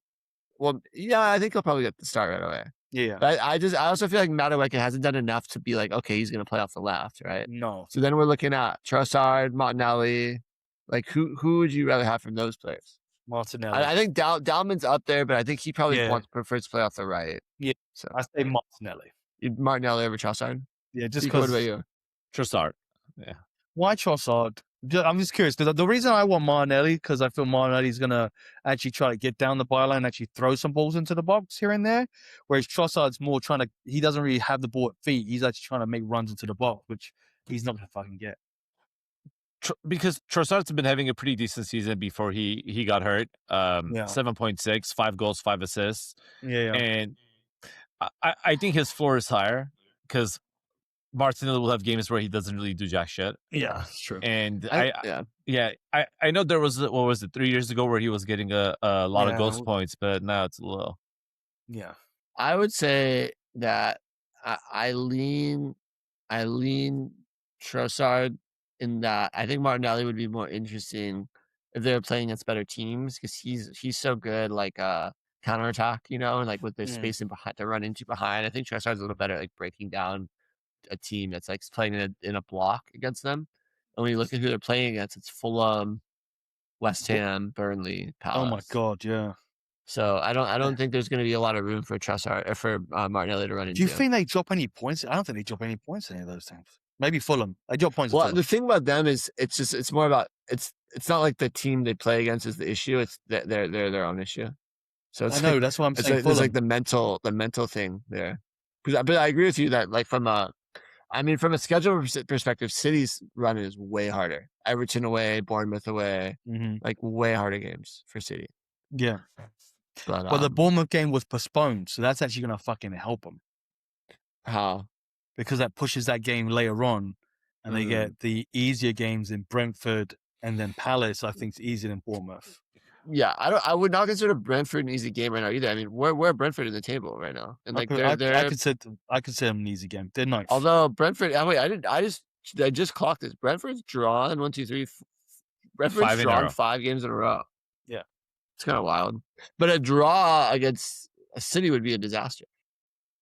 Speaker 1: Well, yeah, I think he'll probably get the start right away.
Speaker 2: Yeah.
Speaker 1: But I also feel like Madueke hasn't done enough to be like, okay, he's going to play off the left, right?
Speaker 2: No.
Speaker 1: So then we're looking at Trossard, Martinelli. Like, who would you rather have from those players?
Speaker 2: Martinelli.
Speaker 1: I think Dalman's up there, but I think he probably prefers to play off the right.
Speaker 2: Yeah. So I say Martinelli.
Speaker 1: Martinelli over Trossard?
Speaker 2: Yeah, just because.
Speaker 1: What about you?
Speaker 3: Trossard. Yeah.
Speaker 2: Why Trossard? I'm just curious because the reason I want Martinelli because I feel Martinelli's going to actually try to get down the byline and actually throw some balls into the box here and there, whereas Trossard's more he doesn't really have the ball at feet. He's actually trying to make runs into the box, which he's not going to fucking get.
Speaker 3: Because Trossard's been having a pretty decent season before he got hurt. 7.6, 5 goals, 5 assists.
Speaker 2: Yeah.
Speaker 3: And I think his floor is higher because Martinelli will have games where he doesn't really do jack shit.
Speaker 2: Yeah, that's true.
Speaker 3: And I know there was 3 years ago where he was getting a lot of ghost points, but now it's a little.
Speaker 2: Yeah,
Speaker 1: I would say that I lean Trossard in that I think Martinelli would be more interesting if they were playing against better teams because he's so good like counterattack, and like with the space in behind to run into behind. I think Trossard's a little better at like breaking down a team that's like playing in a block against them. And when you look at who they're playing against, it's Fulham, West Ham, Burnley, Palace.
Speaker 2: Oh my god, yeah.
Speaker 1: So I don't think there's going to be a lot of room for Trossard or for Martinelli to run into.
Speaker 2: Do you think they drop any points? I don't think they drop any points in any of those teams. Maybe Fulham. They drop points.
Speaker 1: Well, the thing about them is it's more about it's not like the team they play against is the issue. It's they're their own issue. So it's that's
Speaker 2: what I'm saying.
Speaker 1: It's like the mental thing there. But I agree with you that like from a schedule perspective, City's run is way harder. Everton away, Bournemouth away, like way harder games for City.
Speaker 2: Yeah. But the Bournemouth game was postponed, so that's actually going to fucking help them.
Speaker 1: How?
Speaker 2: Because that pushes that game later on, and they get the easier games in Brentford and then Palace. I think it's easier than Bournemouth.
Speaker 1: Yeah, I would not consider Brentford an easy game right now either. I mean, where Brentford in the table right now, and like I
Speaker 2: consider them an easy game. They're ninth.
Speaker 1: Although Brentford, I just clocked this. Brentford's drawn 1, 2, 3. Brentford's drawn 5 games in a row.
Speaker 2: Yeah,
Speaker 1: it's kind of wild. But a draw against a City would be a disaster.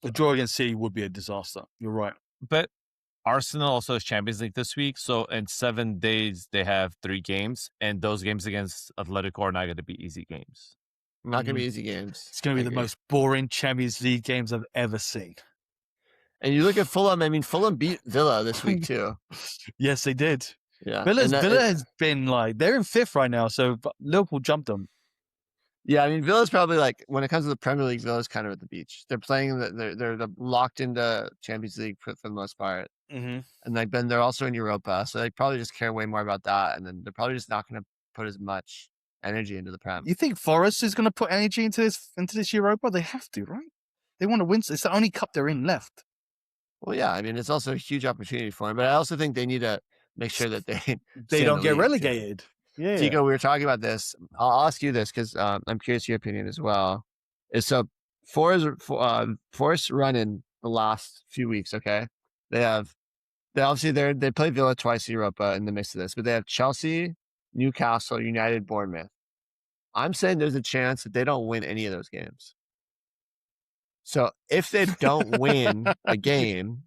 Speaker 2: The draw against City would be a disaster. You're right.
Speaker 3: But Arsenal also has Champions League this week, so in 7 days they have 3 games, and those games against Atletico are not going to be easy games.
Speaker 1: Not going to be easy games.
Speaker 2: It's going to be the most boring Champions League games I've ever seen.
Speaker 1: And you look at Fulham. I mean, Fulham beat Villa this week too.
Speaker 2: Yes, they did.
Speaker 1: Yeah,
Speaker 2: Villa has been like, they're in 5th right now, so Liverpool jumped them.
Speaker 1: Yeah, I mean, Villa's probably like, when it comes to the Premier League, Villa's kind of at the beach. They're playing, they're locked into Champions League for the most part.
Speaker 2: Mm-hmm.
Speaker 1: And then they're also in Europa, so they probably just care way more about that. And then they're probably just not going to put as much energy into the Prem.
Speaker 2: You think Forrest is going to put energy into this Europa? They have to, right? They want to win. It's the only cup they're in left.
Speaker 1: Well, yeah, I mean, it's also a huge opportunity for them, but I also think they need to make sure that they
Speaker 2: don't get relegated.
Speaker 1: Too. Yeah, Tico, we were talking about this. I'll ask you this because I'm curious your opinion as well. So Forrest run in the last few weeks. Okay, they play Villa twice in Europa in the mix of this, but they have Chelsea, Newcastle, United, Bournemouth. I'm saying there's a chance that they don't win any of those games. So if they don't win a game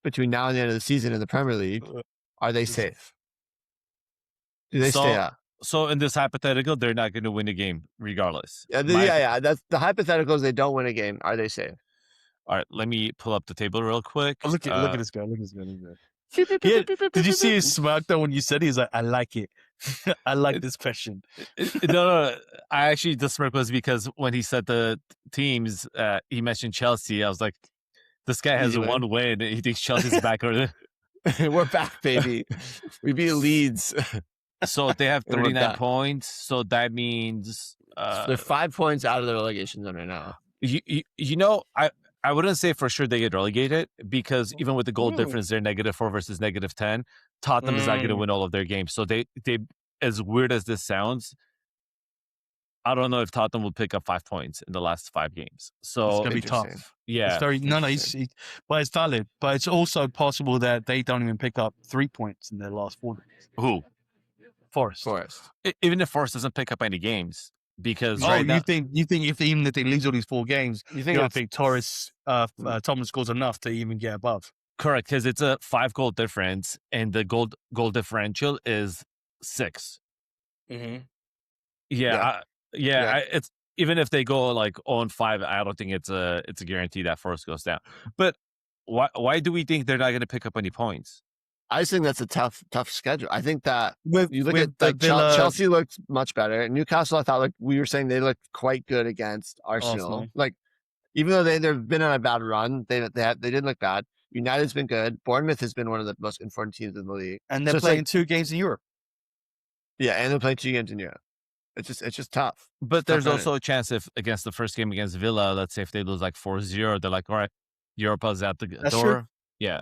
Speaker 1: between now and the end of the season in the Premier League, are they safe? Do they stay up?
Speaker 3: So in this hypothetical, they're not going to win a game regardless.
Speaker 1: Yeah. That's the hypothetical is they don't win a game. Are they safe?
Speaker 3: All right, let me pull up the table real quick.
Speaker 2: Look at this guy. Look at this guy. Did you see his smirk though when you said he's like, I like it. I like this question.
Speaker 3: No. I actually, the smirk was because when he said the teams, he mentioned Chelsea. I was like, this guy has one win. He thinks Chelsea's back.
Speaker 1: We're back, baby. We beat Leeds.
Speaker 3: So they have 39 points. So that means
Speaker 1: they're 5 points out of the relegation zone right now.
Speaker 3: I wouldn't say for sure they get relegated because even with the goal difference, they're -4 versus -10. Tottenham is not going to win all of their games. So they, as weird as this sounds, I don't know if Tottenham will pick up 5 points in the last 5 games. So
Speaker 2: it's going to be tough.
Speaker 3: Yeah.
Speaker 2: It's very, but it's valid. But it's also possible that they don't even pick up 3 points in their last 4 games.
Speaker 3: Who?
Speaker 2: Forest.
Speaker 3: Even if Forest doesn't pick up any games. Because
Speaker 2: you think if they lose all these 4 games, you think Torres Tottenham scores enough to even get above?
Speaker 3: Correct, because it's a 5 goal difference, and the goal differential is 6.
Speaker 2: Mm-hmm.
Speaker 3: It's even if they go like 0-5, I don't think it's a guarantee that Forest goes down. But why do we think they're not going to pick up any points?
Speaker 1: I just think that's a tough schedule. I think that you look at like Chelsea looked much better. Newcastle, I thought we were saying they looked quite good against Arsenal. Like even though they've been on a bad run, they didn't look bad. United's been good. Bournemouth has been one of the most informed teams in the league,
Speaker 2: and they're playing 2 games in Europe.
Speaker 1: Yeah, and they're playing 2 games in Europe. It's just tough.
Speaker 3: But there's also a chance if against the first game against Villa, let's say if they lose like 4-0, they're like, all right, Europa's out the door.
Speaker 2: True.
Speaker 3: Yeah.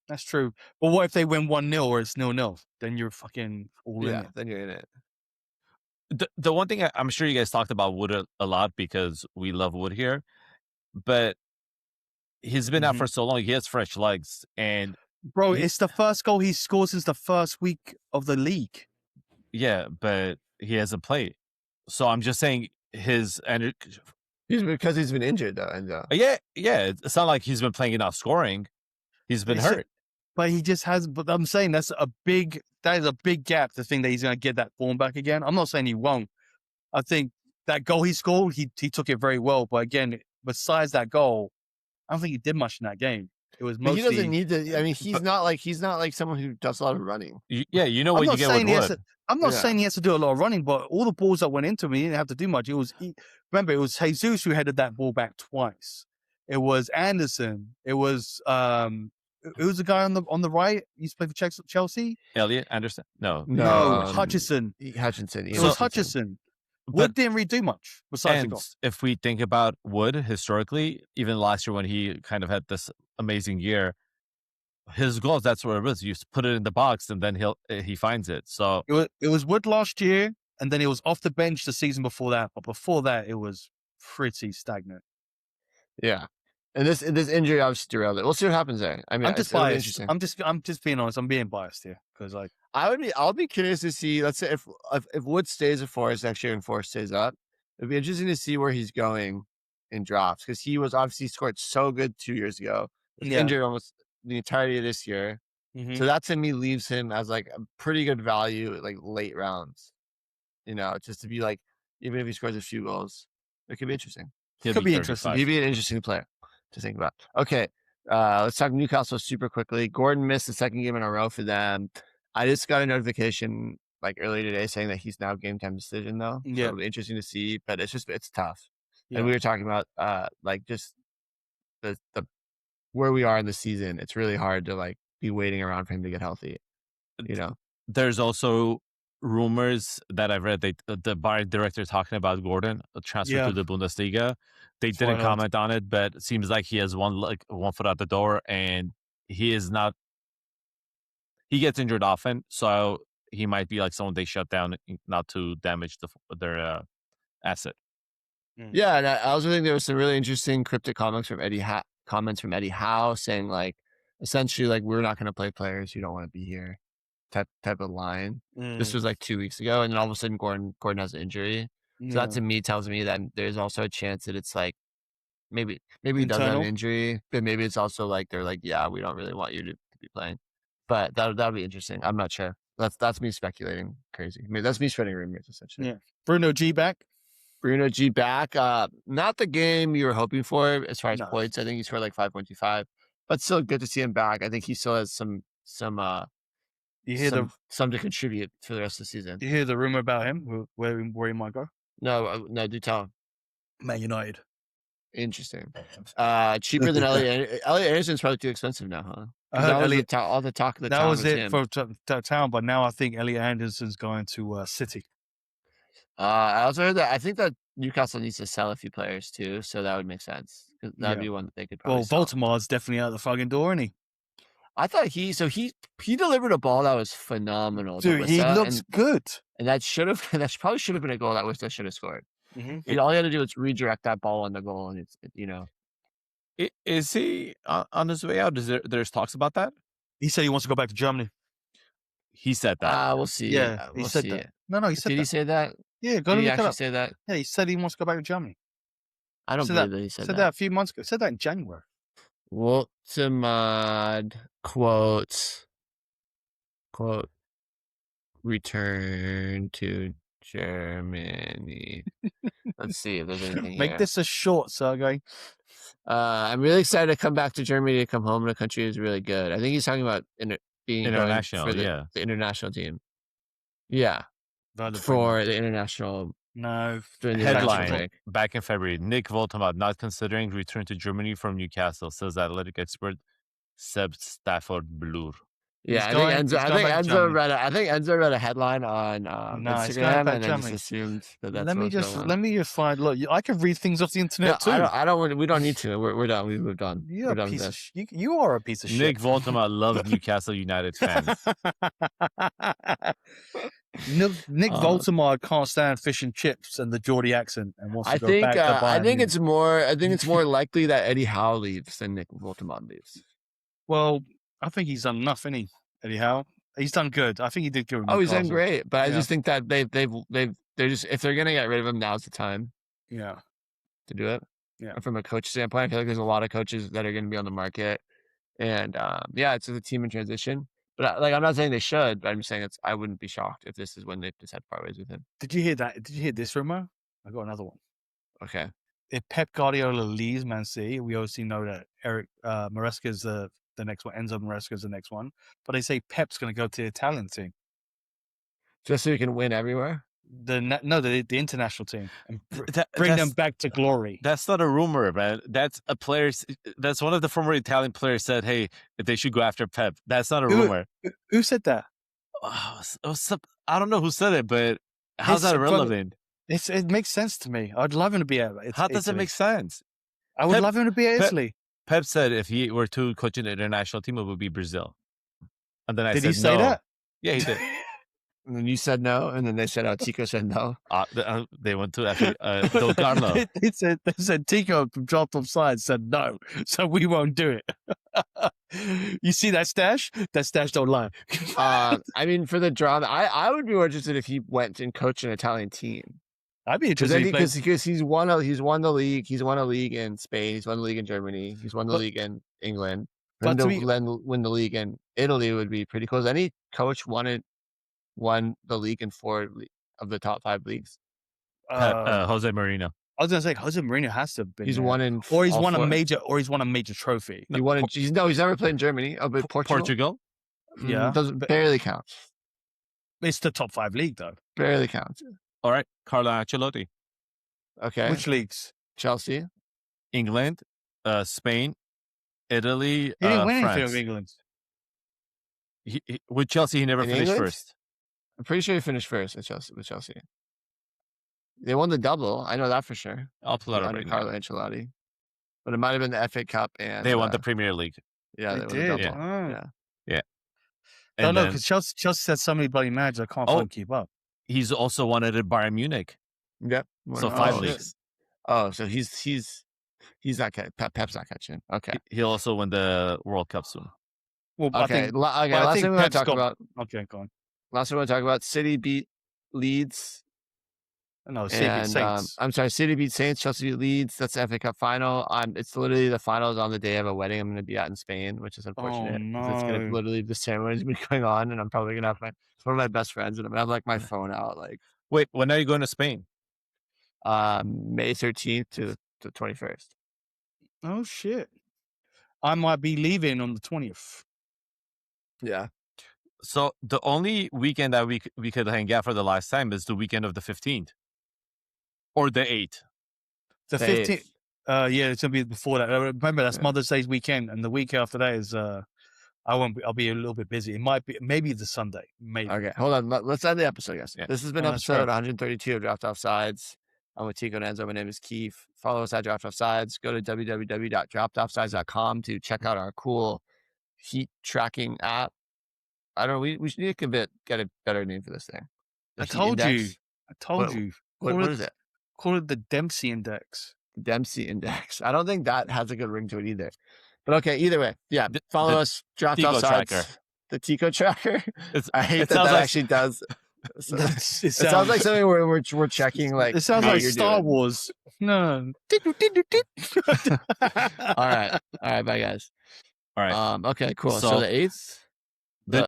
Speaker 2: That's true. But what if they win 1-0 or it's 0-0? Then you're fucking all in it.
Speaker 1: Then you're in it.
Speaker 3: The one thing I'm sure you guys talked about Wood a lot because we love Wood here, but he's been out for so long. He has fresh legs. And
Speaker 2: bro, it's the first goal he scored since the first week of the league.
Speaker 3: Yeah, but he hasn't played. So I'm just saying his energy.
Speaker 1: Because he's been injured though. And
Speaker 3: yeah. It's not like he's been playing enough scoring. He's been hurt.
Speaker 2: But he just hasn't. But I'm saying that is a big gap to think that he's going to get that form back again. I'm not saying he won't. I think that goal he scored, he took it very well. But again, besides that goal, I don't think he did much in that game. It was mostly.
Speaker 1: But he doesn't need to. I mean, he's not like someone who does a lot of running.
Speaker 3: You know what you get with Wood.
Speaker 2: I'm not saying he has to do a lot of running, but all the balls that went into him, he didn't have to do much. Remember, it was Jesus who headed that ball back twice. It was Anderson. It was who's the guy on the right? He used to play for Chelsea.
Speaker 3: Elliot Anderson? No,
Speaker 2: Hutchison.
Speaker 1: Hutchinson.
Speaker 2: It was Hutchison. Wood didn't really do much besides the goal.
Speaker 3: If we think about Wood historically, even last year when he kind of had this amazing year, his goals, that's what it was. You just put it in the box and then he finds it. So
Speaker 2: it was Wood last year. and then he was off the bench the season before that. But before that, it was pretty stagnant.
Speaker 1: Yeah. And this injury obviously derailed it. We'll see what happens there. I mean,
Speaker 2: I'm just biased. I'm just being honest. I'm being biased here because
Speaker 1: I'll be curious to see. Let's say if Wood stays at Forest next year and Forest stays up, it'd be interesting to see where he's going in drafts because he was obviously scored so good 2 years ago. Was injured almost the entirety of this year. Mm-hmm. So that to me leaves him as like a pretty good value, like late rounds. Just to be like, even if he scores a few goals, it could be interesting.
Speaker 2: Could be interesting.
Speaker 1: He'd be an interesting player to think about. Okay, let's talk Newcastle super quickly. Gordon missed the second game in a row for them. I just got a notification like earlier today saying that he's now game time decision though. Yeah, so it'll be interesting to see, but it's tough. Yeah. And we were talking about like just the where we are in the season. It's really hard to like be waiting around for him to get healthy.
Speaker 3: There's also rumors that I've read the Bayern director talking about Gordon transfer to the Bundesliga. They didn't comment on it, but it seems like he has one foot out the door, and he is not. He gets injured often, so he might be like someone they shut down not to damage their asset.
Speaker 1: Yeah, and I also think there was some really interesting cryptic comments from Eddie Howe saying like essentially like we're not going to play players who don't want to be here. Type of line. This was like 2 weeks ago, and then all of a sudden Gordon has an injury. So that to me tells me that there's also a chance that it's like maybe he does have an injury, but maybe it's also like they're like, yeah, we don't really want you to be playing. But that'll be interesting. I'm not sure. That's me speculating crazy. I mean, that's me spreading rumors essentially.
Speaker 2: Yeah. Bruno G back.
Speaker 1: Not the game you were hoping for as far as points. I think he scored like 5.25, but still good to see him back. I think he still has some some to contribute for the rest of the season.
Speaker 2: Do you hear the rumor about him, where he might go?
Speaker 1: No, do tell him.
Speaker 2: Man United.
Speaker 1: Interesting. Cheaper than Elliot. Elliot Anderson's probably too expensive now, huh? All the talk of the town.
Speaker 2: That was it for town, but now I think Elliot Anderson's going to City.
Speaker 1: I also heard that I think that Newcastle needs to sell a few players too, so that would make sense. That would be one that they could probably sell.
Speaker 2: Baltimore's definitely out the fucking door, isn't he?
Speaker 1: I thought he delivered a ball that was phenomenal.
Speaker 2: Dude, he looks good.
Speaker 1: And that probably should have been a goal that Wista should have scored. Mm-hmm. All he had to do was redirect that ball on the goal, and
Speaker 3: Is he on his way out? There's talks about that?
Speaker 2: He said he wants to go back to Germany.
Speaker 3: He said that.
Speaker 1: We'll see.
Speaker 2: Yeah, he said that. No, he said that.
Speaker 1: Did he say that?
Speaker 2: Yeah, go to look it up.
Speaker 1: Say that?
Speaker 2: Yeah, he said he wants to go back to Germany.
Speaker 1: I don't believe that he said that.
Speaker 2: Said that a few months ago. Said that in January.
Speaker 1: Woltemad quote return to Germany. Let's see if there's anything
Speaker 2: Make
Speaker 1: here.
Speaker 2: this a short, Sergey.
Speaker 1: I'm really excited to come back to Germany. To come home to the country is really good. I think he's talking about being
Speaker 3: international,
Speaker 1: the international team. Yeah, for the international.
Speaker 2: No.
Speaker 3: Headline back in February. Nick Woltemad not considering return to Germany from Newcastle, says athletic expert Seb Stafford Blur.
Speaker 1: Yeah, I think Enzo read a headline on Instagram and then just assumed that that's
Speaker 2: let me just find. Look, I can read things off the internet too.
Speaker 1: We don't need to. We're done. We moved on.
Speaker 2: You are a piece of shit.
Speaker 3: Nick Woltemad loves Newcastle United fans.
Speaker 2: Nick Woltemad can't stand fish and chips and the Geordie accent and wants to go back to Bayern.
Speaker 1: I think it's more likely that Eddie Howe leaves than Nick Woltemad leaves.
Speaker 2: Well, I think he's done enough, isn't he, Eddie Howe? He's done good. I think he did good.
Speaker 1: He's done great, but I just think that they're just, if they're gonna get rid of him, now's the time.
Speaker 2: Yeah.
Speaker 1: To do it.
Speaker 2: Yeah.
Speaker 1: And from a coach standpoint, I feel like there's a lot of coaches that are going to be on the market, and it's a team in transition. But I'm not saying they should, but I'm just saying I wouldn't be shocked if this is when they just had part ways with him.
Speaker 2: Did you hear that? Did you hear this rumor? I got another one.
Speaker 1: Okay.
Speaker 2: If Pep Guardiola leaves Man City, we obviously know that Eric Maresca's the next one. Enzo Maresca's the next one. But they say Pep's going to go to the Italian team.
Speaker 1: Just so he can win everywhere?
Speaker 2: The international team. And bring them back to glory.
Speaker 3: That's not a rumor, man. That's that's one of the former Italian players said, hey, they should go after Pep. That's not a rumor.
Speaker 2: Who said that?
Speaker 3: I don't know who said it, but how's that relevant?
Speaker 2: It makes sense to me. I'd love him to be at Italy.
Speaker 3: How does it make sense?
Speaker 2: I would love him to be at Italy.
Speaker 3: Pep said if he were to coach an international team, it would be Brazil. And then I said,
Speaker 2: did he say that?
Speaker 3: Yeah, he did.
Speaker 1: And then you said no, and then they said, "Oh, Tico said no."
Speaker 3: They went to Don Carlo.
Speaker 2: they said Tico from Dropped Offsides said no, so we won't do it. You see that stash? That stash don't lie.
Speaker 1: I mean, for the drama, I would be more interested if he went and coached an Italian team.
Speaker 2: I'd be interested
Speaker 1: because he's won the league. He's won a league in Spain. He's won the league in Germany. He's won the league in England. But to win the league in Italy would be pretty cool. Has any coach won the league in 4 of the top 5 leagues?
Speaker 3: Jose Mourinho.
Speaker 2: I was gonna say Jose Mourinho has to have been.
Speaker 1: He's won in,
Speaker 2: or he's won a major trophy.
Speaker 1: He won. He's never played in Germany. Oh, but
Speaker 3: Portugal.
Speaker 1: Yeah, barely counts.
Speaker 2: It's the top 5 league though.
Speaker 1: Barely counts.
Speaker 3: All right, Carlo Ancelotti.
Speaker 1: Okay.
Speaker 2: Which leagues?
Speaker 1: Chelsea,
Speaker 3: England, Spain, Italy.
Speaker 2: He didn't win
Speaker 3: France.
Speaker 2: anything with England.
Speaker 3: With Chelsea, he never finished first.
Speaker 1: I'm pretty sure he finished first with Chelsea. They won the double. I know that for sure.
Speaker 3: I'll pull that up right
Speaker 1: Carlo Ancelotti. But it might have been the FA Cup and
Speaker 3: they won the Premier League.
Speaker 1: Yeah, they
Speaker 2: did.
Speaker 1: Won the double. Yeah.
Speaker 2: No, because Chelsea had so many bloody managers, I can't fucking keep up.
Speaker 3: He's also won it at Bayern Munich.
Speaker 1: Yep.
Speaker 3: So 5 leagues.
Speaker 1: Oh, so he's not catching. Pep's not catching. Okay.
Speaker 3: He'll also win the World Cup soon.
Speaker 2: Well,
Speaker 1: okay. Last thing we want to talk about.
Speaker 2: Okay, go on.
Speaker 1: Last thing we want to talk about. City beat Leeds.
Speaker 2: No, City beat Saints.
Speaker 1: I'm sorry, City beat Saints. Chelsea beat Leeds. That's the FA Cup final. It's literally the finals on the day of a wedding I'm going to be at in Spain, which is unfortunate.
Speaker 2: Oh, no.
Speaker 1: It's going to literally, the ceremony's been going on, and I'm probably going to have one of my best friends, and I'm going to have like my phone out. Like,
Speaker 3: wait, when are you going to Spain?
Speaker 1: May 13th to the 21st.
Speaker 2: Oh shit! I might be leaving on the 20th.
Speaker 1: Yeah.
Speaker 3: So the only weekend that we could hang out for the last time is the weekend of the 15th. Or the 8th.
Speaker 2: The 15th. Yeah, it's gonna be before that. Remember, that's Mother's Day weekend, and the week after that is I'll be a little bit busy. It might be maybe the Sunday. Maybe.
Speaker 1: Okay, hold on. Let's end the episode, guys. Yeah. This has been episode 132 of Draft Offsides. I'm with Tico and Enzo. My name is Keith. Follow us at Draft Offsides. Go to www.draftoffsides.com to check out our cool heat tracking app. I don't know. We should need to get a better name for this thing.
Speaker 2: I told you.
Speaker 1: What is it?
Speaker 2: Call it the Dempsey Index.
Speaker 1: Dempsey Index. I don't think that has a good ring to it either. But okay, either way. Yeah, follow us. Draft Offsides. The Tico tracker. I hate that actually does. It sounds like something where we're checking like.
Speaker 2: It sounds like Star Wars. No.
Speaker 1: All right. Bye, guys.
Speaker 3: All right.
Speaker 1: Okay. Cool. So the 8th.